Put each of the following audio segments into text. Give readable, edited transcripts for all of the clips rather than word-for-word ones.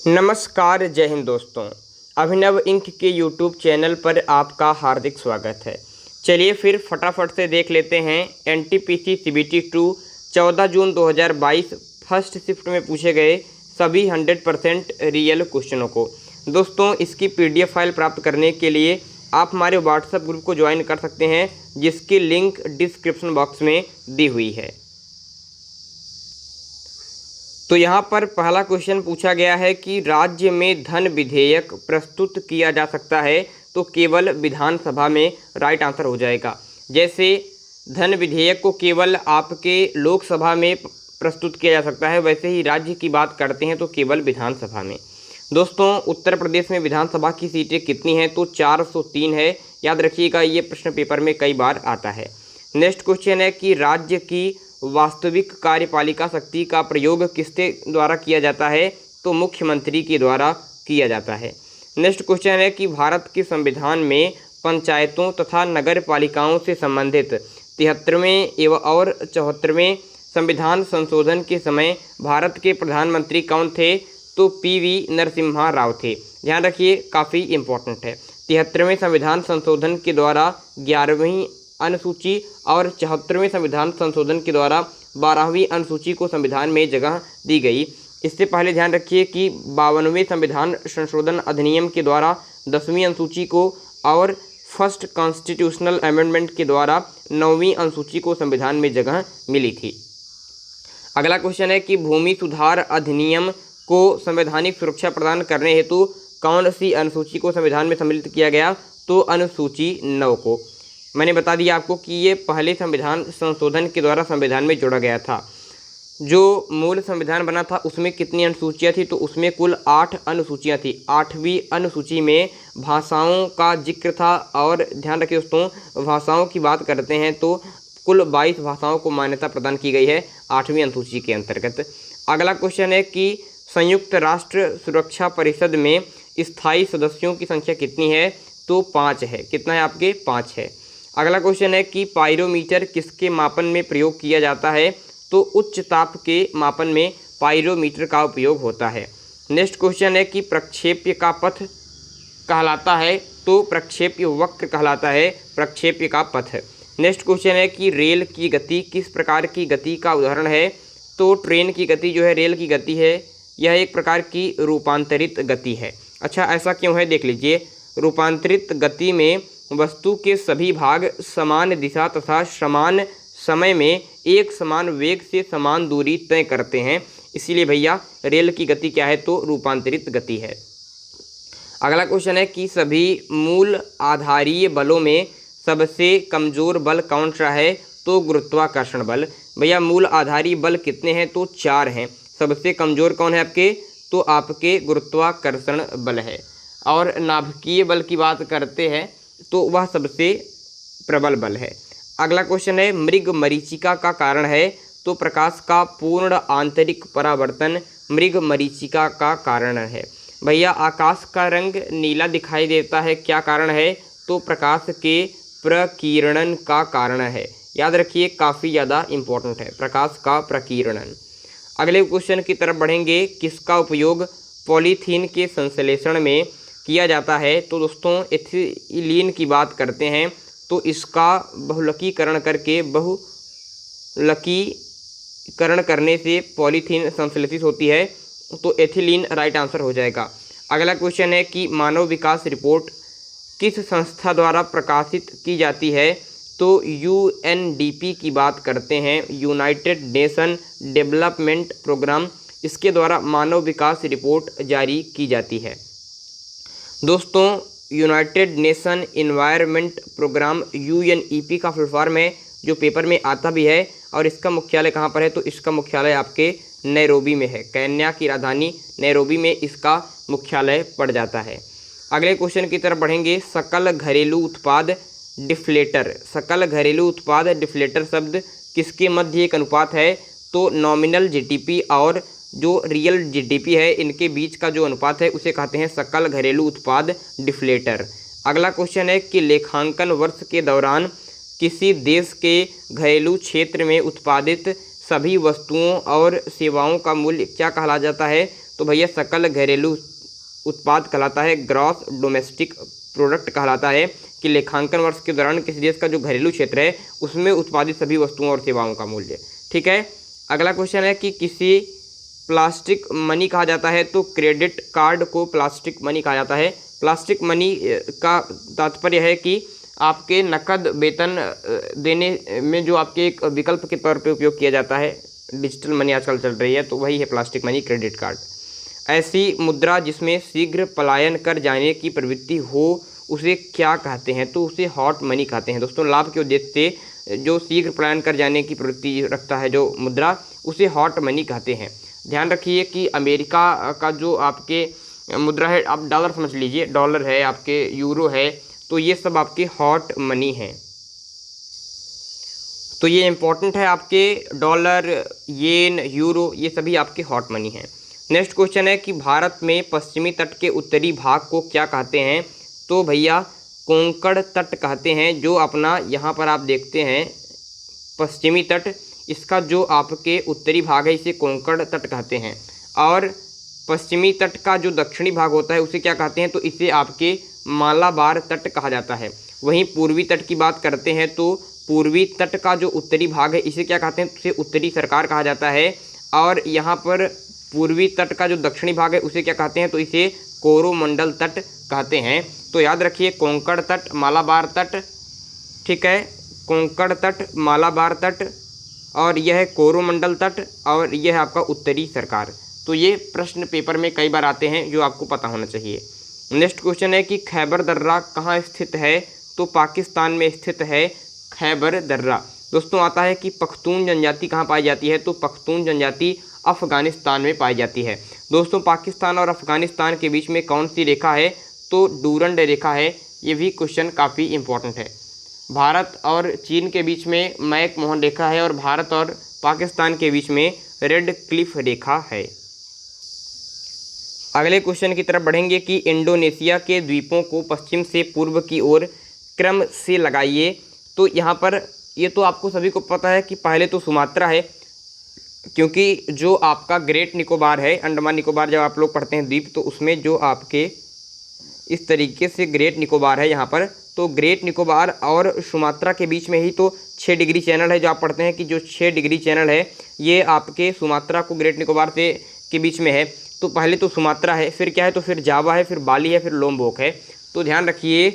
नमस्कार, जय हिंद दोस्तों। अभिनव इंक के यूट्यूब चैनल पर आपका हार्दिक स्वागत है। चलिए फिर फटाफट से देख लेते हैं एनटीपीसी सीबीटी 2 14 जून 2022 फर्स्ट शिफ्ट में पूछे गए सभी 100% रियल क्वेश्चनों को। दोस्तों, इसकी पीडीएफ फाइल प्राप्त करने के लिए आप हमारे व्हाट्सएप ग्रुप को ज्वाइन कर सकते हैं, जिसकी लिंक डिस्क्रिप्शन बॉक्स में दी हुई है। तो यहाँ पर पहला क्वेश्चन पूछा गया है कि राज्य में धन विधेयक प्रस्तुत किया जा सकता है तो केवल विधानसभा में राइट आंसर हो जाएगा। जैसे धन विधेयक को केवल आपके लोकसभा में प्रस्तुत किया जा सकता है, वैसे ही राज्य की बात करते हैं तो केवल विधानसभा में। दोस्तों, उत्तर प्रदेश में विधानसभा की सीटें कितनी हैं तो 403 है। याद रखिएगा, ये प्रश्न पेपर में कई बार आता है। नेक्स्ट क्वेश्चन है कि राज्य की वास्तविक कार्यपालिका शक्ति का प्रयोग किसके द्वारा किया जाता है तो मुख्यमंत्री के द्वारा किया जाता है। नेक्स्ट क्वेश्चन है कि भारत के संविधान में पंचायतों तथा नगर पालिकाओं से संबंधित 73वें और 74वें संविधान संशोधन के समय भारत के प्रधानमंत्री कौन थे तो पीवी नरसिम्हा राव थे। ध्यान रखिए, काफ़ी इम्पोर्टेंट है। 73वें संविधान संशोधन के द्वारा 11वीं अनुसूची और 74वें संविधान संशोधन के द्वारा 12वीं अनुसूची को संविधान में जगह दी गई। इससे पहले ध्यान रखिए कि 52वें संविधान संशोधन अधिनियम के द्वारा 10वीं अनुसूची को और फर्स्ट कॉन्स्टिट्यूशनल अमेंडमेंट के द्वारा 9वीं अनुसूची को संविधान में जगह मिली थी। अगला क्वेश्चन है कि भूमि सुधार अधिनियम को संवैधानिक सुरक्षा प्रदान करने हेतु कौन सी अनुसूची को संविधान में सम्मिलित किया गया तो अनुसूची 9 को। मैंने बता दिया आपको कि ये पहले संविधान संशोधन के द्वारा संविधान में जोड़ा गया था। जो मूल संविधान बना था उसमें कितनी अनुसूचियाँ थी तो उसमें कुल 8 अनुसूचियाँ थी। 8वीं अनुसूची में भाषाओं का जिक्र था, और ध्यान रखिए दोस्तों, भाषाओं की बात करते हैं तो कुल 22 भाषाओं को मान्यता प्रदान की गई है 8वीं अनुसूची के अंतर्गत। अगला क्वेश्चन है कि संयुक्त राष्ट्र सुरक्षा परिषद में स्थायी सदस्यों की संख्या कितनी है तो 5 है। कितना है आपके? 5 है। अगला क्वेश्चन है कि पायरोमीटर किसके मापन में प्रयोग किया जाता है तो उच्च ताप के मापन में पायरोमीटर का उपयोग होता है। नेक्स्ट क्वेश्चन है कि प्रक्षेप्य का पथ कहलाता है तो प्रक्षेप्य वक्र कहलाता है प्रक्षेप्य का पथ। नेक्स्ट क्वेश्चन है कि रेल की गति किस प्रकार की गति का उदाहरण है तो ट्रेन की गति जो है रेल की गति है, यह एक प्रकार की रूपांतरित गति है। अच्छा, ऐसा क्यों है देख लीजिए। रूपांतरित गति में वस्तु के सभी भाग समान दिशा तथा समान समय में एक समान वेग से समान दूरी तय करते हैं, इसीलिए भैया रेल की गति क्या है तो रूपांतरित गति है। अगला क्वेश्चन है कि सभी मूल आधारीय बलों में सबसे कमजोर बल कौन सा है तो गुरुत्वाकर्षण बल। भैया मूल आधारीय बल कितने हैं तो 4 हैं। सबसे कमजोर कौन है आपके तो आपके गुरुत्वाकर्षण बल है। और नाभिकीय बल की बात करते हैं तो वह सबसे प्रबल बल है। अगला क्वेश्चन है मृग मरीचिका का कारण है तो प्रकाश का पूर्ण आंतरिक परावर्तन मृग मरीचिका का कारण है। भैया आकाश का रंग नीला दिखाई देता है, क्या कारण है तो प्रकाश के प्रकीर्णन का कारण है। याद रखिए, काफ़ी ज़्यादा इम्पोर्टेंट है प्रकाश का प्रकीर्णन। अगले क्वेश्चन की तरफ बढ़ेंगे, किसका उपयोग पॉलीथीन के संश्लेषण में किया जाता है तो दोस्तों एथिलीन की बात करते हैं तो इसका बहुलकीकरण करने से पॉलीथीन संश्लेषित होती है तो एथिलीन राइट आंसर हो जाएगा। अगला क्वेश्चन है कि मानव विकास रिपोर्ट किस संस्था द्वारा प्रकाशित की जाती है तो यूएनडीपी की बात करते हैं, यूनाइटेड नेशन डेवलपमेंट प्रोग्राम, इसके द्वारा मानव विकास रिपोर्ट जारी की जाती है। दोस्तों, United Nation Environment Programme UNEP का फुल फॉर्म है, जो पेपर में आता भी है। और इसका मुख्यालय कहाँ पर है तो इसका मुख्यालय आपके नैरोबी में है। केन्या की राजधानी नैरोबी में इसका मुख्यालय पड़ जाता है। अगले क्वेश्चन की तरफ बढ़ेंगे, सकल घरेलू उत्पाद डिफ्लेटर। सकल घरेलू उत्पाद डिफ्लेटर शब्द किसके मध्य एक अनुपात है तो नॉमिनल जीडीपी और जो रियल जीडीपी है इनके बीच का जो अनुपात है उसे कहते हैं सकल घरेलू उत्पाद डिफ्लेटर। अगला क्वेश्चन है कि लेखांकन वर्ष के दौरान किसी देश के घरेलू क्षेत्र में उत्पादित सभी वस्तुओं और सेवाओं का मूल्य क्या कहा जाता है तो भैया सकल घरेलू उत्पाद कहलाता है, ग्रॉस डोमेस्टिक प्रोडक्ट कहलाता है कि लेखांकन वर्ष के दौरान किसी देश का जो घरेलू क्षेत्र है उसमें उत्पादित सभी वस्तुओं और सेवाओं का मूल्य। ठीक है, अगला क्वेश्चन है कि किसी प्लास्टिक मनी कहा जाता है, तो क्रेडिट कार्ड को प्लास्टिक मनी कहा जाता है। प्लास्टिक मनी का तात्पर्य है कि आपके नकद वेतन देने में जो आपके एक विकल्प के तौर पे उपयोग किया जाता है, डिजिटल मनी आजकल चल रही है, तो वही है प्लास्टिक मनी, क्रेडिट कार्ड। ऐसी मुद्रा जिसमें शीघ्र पलायन कर जाने की प्रवृत्ति हो उसे क्या कहते हैं, तो उसे हॉट मनी कहते हैं। दोस्तों लाभ के उद्देश्य से जो शीघ्र पलायन कर जाने की प्रवृत्ति रखता है जो मुद्रा, उसे हॉट मनी कहते हैं। ध्यान रखिए कि अमेरिका का जो आपके मुद्रा है, आप डॉलर समझ लीजिए, डॉलर है, आपके यूरो है, तो ये सब आपके हॉट मनी हैं। तो ये इम्पोर्टेंट है, आपके डॉलर, येन, यूरो, ये सभी आपके हॉट मनी हैं। नेक्स्ट क्वेश्चन है कि भारत में पश्चिमी तट के उत्तरी भाग को क्या कहते हैं, तो भैया कोंकण तट कहते हैं। जो अपना यहाँ पर आप देखते हैं पश्चिमी तट, इसका जो आपके उत्तरी भाग है इसे कोंकण तट कहते हैं। और पश्चिमी तट का जो दक्षिणी भाग होता है उसे क्या कहते हैं, तो इसे आपके मालाबार तट कहा जाता है। वहीं पूर्वी तट की बात करते हैं तो पूर्वी तट का जो उत्तरी भाग है इसे क्या कहते हैं, तो इसे उत्तरी सरकार कहा जाता है। और यहाँ पर पूर्वी तट का जो दक्षिणी भाग है उसे क्या कहते हैं, तो इसे कोरोमंडल तट कहते हैं। तो याद रखिए कोंकण तट, मालाबार तट, ठीक है, कोंकण तट, मालाबार तट, और यह है कोरोमंडल तट, और यह है आपका उत्तरी सरकार। तो ये प्रश्न पेपर में कई बार आते हैं जो आपको पता होना चाहिए। नेक्स्ट क्वेश्चन है कि खैबर दर्रा कहाँ स्थित है, तो पाकिस्तान में स्थित है खैबर दर्रा। दोस्तों आता है कि पख्तून जनजाति कहाँ पाई जाती है, तो पख्तून जनजाति अफ़गानिस्तान में पाई जाती है। दोस्तों पाकिस्तान और अफ़गानिस्तान के बीच में कौन सी रेखा है, तो डूरंड रेखा है। ये भी क्वेश्चन काफ़ी इम्पोर्टेंट है। भारत और चीन के बीच में मैक मोहन रेखा है और भारत और पाकिस्तान के बीच में रेड क्लिफ रेखा है। अगले क्वेश्चन की तरफ बढ़ेंगे कि इंडोनेशिया के द्वीपों को पश्चिम से पूर्व की ओर क्रम से लगाइए। तो यहाँ पर ये तो आपको सभी को पता है कि पहले तो सुमात्रा है, क्योंकि जो आपका ग्रेट निकोबार है, अंडमान निकोबार जब आप लोग पढ़ते हैं द्वीप, तो उसमें जो आपके इस तरीके से ग्रेट निकोबार है यहाँ पर, तो ग्रेट निकोबार और सुमात्रा के बीच में ही तो 6 डिग्री चैनल है। जो आप पढ़ते हैं कि जो 6 डिग्री चैनल है ये आपके सुमात्रा को ग्रेट निकोबार से के बीच में है। तो पहले तो सुमात्रा है, फिर क्या है, तो फिर जावा है, फिर बाली है, फिर लोम्बोक है। तो ध्यान रखिए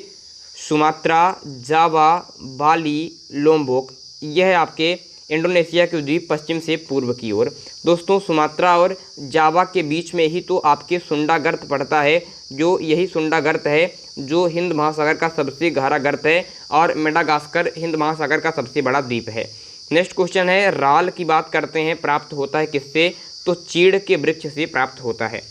सुमात्रा, जावा, बाली, लोम्बोक, यह है आपके इंडोनेशिया के द्वीप पश्चिम से पूर्व की ओर। दोस्तों सुमात्रा और जावा के बीच में ही तो आपके सुंडा गर्त पड़ता है, जो यही सुंडा गर्त है जो हिंद महासागर का सबसे गहरा गर्त है, और मेडागास्कर हिंद महासागर का सबसे बड़ा द्वीप है। नेक्स्ट क्वेश्चन है राल की बात करते हैं, प्राप्त होता है किससे, तो चीड़ के वृक्ष से प्राप्त होता है।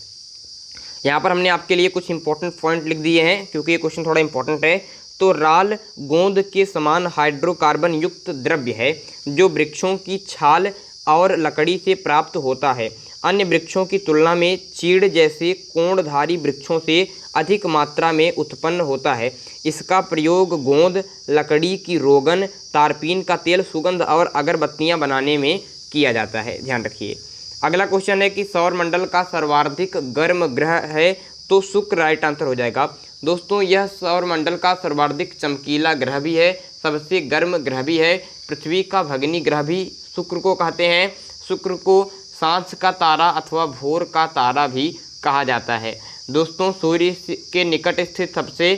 यहाँ पर हमने आपके लिए कुछ इंपॉर्टेंट पॉइंट लिख दिए हैं क्योंकि ये क्वेश्चन थोड़ा इंपॉर्टेंट है। तो राल गोंद के समान हाइड्रोकार्बन युक्त द्रव्य है जो वृक्षों की छाल और लकड़ी से प्राप्त होता है। अन्य वृक्षों की तुलना में चीड़ जैसे कोणधारी वृक्षों से अधिक मात्रा में उत्पन्न होता है। इसका प्रयोग गोंद, लकड़ी की रोगन, तारपीन का तेल, सुगंध और अगरबत्तियां बनाने में किया जाता है। ध्यान रखिए। अगला क्वेश्चन है कि सौरमंडल का सर्वाधिक गर्म ग्रह है, तो शुक्र राइट आंसर हो जाएगा। दोस्तों यह सौरमंडल का सर्वाधिक चमकीला ग्रह भी है, सबसे गर्म ग्रह भी है। पृथ्वी का भगिनी ग्रह भी शुक्र को कहते हैं। शुक्र को सांझ का तारा अथवा भोर का तारा भी कहा जाता है। दोस्तों सूर्य के निकट स्थित सबसे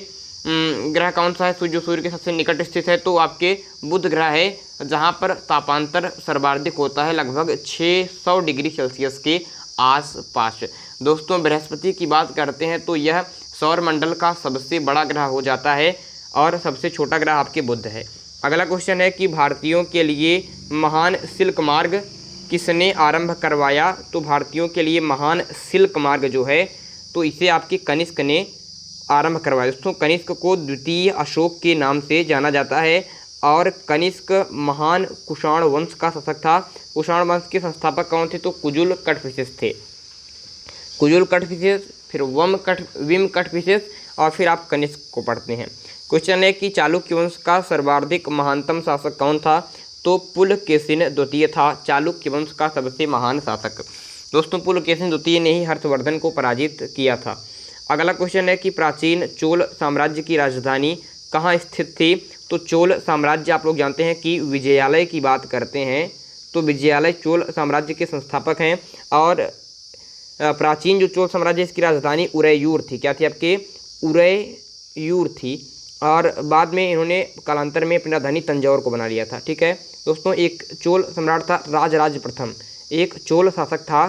ग्रह कौन सा है, जो सूर्य के सबसे निकट स्थित है, तो आपके बुध ग्रह है, जहां पर तापांतर सर्वाधिक होता है लगभग 600 डिग्री सेल्सियस के आसपास। दोस्तों बृहस्पति की बात करते हैं तो यह सौरमंडल का सबसे बड़ा ग्रह हो जाता है और सबसे छोटा ग्रह आपके बुध है। अगला क्वेश्चन है कि भारतीयों के लिए महान सिल्क मार्ग किसने आरंभ करवाया, तो भारतीयों के लिए महान सिल्क मार्ग जो है तो इसे आपके कनिष्क ने आरंभ करवाया। दोस्तों कनिष्क को द्वितीय अशोक के नाम से जाना जाता है और कनिष्क महान कुषाण वंश का शासक था। कुषाण वंश के संस्थापक कौन थे, तो कुजुल कटफिसेस थे। कुजुल कटफिसेस, फिर विम कटफिसेस, और फिर आप कनिष्क को पढ़ते हैं। क्वेश्चन है कि चालुक्य वंश का सर्वाधिक महानतम शासक कौन था, तो पुलकेशिन द्वितीय था चालुक्य वंश का सबसे महान शासक। दोस्तों पुलकेशिन द्वितीय ने ही हर्षवर्धन को पराजित किया था। अगला क्वेश्चन है कि प्राचीन चोल साम्राज्य की राजधानी कहाँ स्थित थी। तो चोल साम्राज्य आप लोग जानते हैं कि विजयालय की बात करते हैं, तो विजयालय चोल साम्राज्य के संस्थापक हैं। और प्राचीन जो चोल साम्राज्य इसकी राजधानी उरैयूर थी। क्या थी आपके? उरैयूर थी। और बाद में इन्होंने कालांतर में अपनी राजधानी तंजौर को बना लिया था। ठीक है दोस्तों, एक चोल सम्राट था राजराज प्रथम, एक चोल शासक था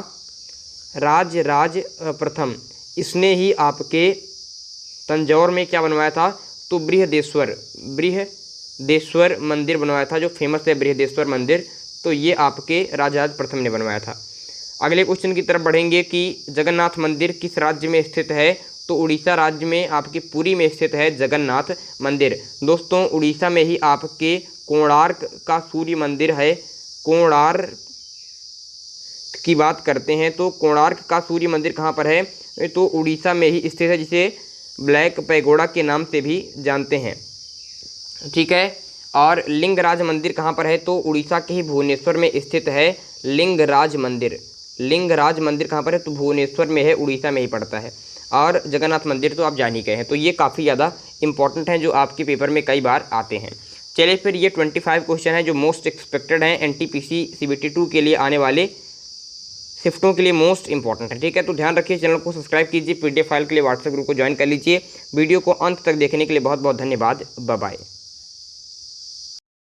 राजराज प्रथम। इसने ही आपके तंजौर में क्या बनवाया था? तो बृहदेश्वर मंदिर बनवाया था, जो फेमस है बृहदेश्वर मंदिर। तो ये आपके राजराज प्रथम ने बनवाया था। अगले क्वेश्चन की तरफ बढ़ेंगे कि जगन्नाथ मंदिर किस राज्य में स्थित है। तो उड़ीसा राज्य में आपके पुरी में स्थित है जगन्नाथ मंदिर। दोस्तों उड़ीसा में ही आपके कोणार्क का सूर्य मंदिर है। कोणार्क की बात करते हैं तो कोणार्क का सूर्य मंदिर कहाँ पर है? तो उड़ीसा में ही स्थित है, जिसे ब्लैक पैगोडा के नाम से भी जानते हैं। ठीक है, और लिंगराज मंदिर कहाँ पर है? तो उड़ीसा के ही भुवनेश्वर में स्थित है लिंगराज मंदिर। लिंगराज मंदिर कहाँ पर है? तो भुवनेश्वर में है, उड़ीसा में ही पड़ता है। और जगन्नाथ मंदिर तो आप जान ही गए हैं। तो ये काफ़ी ज़्यादा इंपॉर्टेंट हैं, जो आपके पेपर में कई बार आते हैं। चलिए फिर ये 25 क्वेश्चन है जो मोस्ट एक्सपेक्टेड हैं NTPC CBT 2 के लिए आने वाले शिफ्टों के लिए मोस्ट इंपॉर्टेंट है। ठीक है, तो ध्यान रखिए, चैनल को सब्सक्राइब कीजिए, PDF फाइल के लिए व्हाट्सएप ग्रुप को ज्वाइन कर लीजिए। वीडियो को अंत तक देखने के लिए बहुत बहुत धन्यवाद। Bye bye.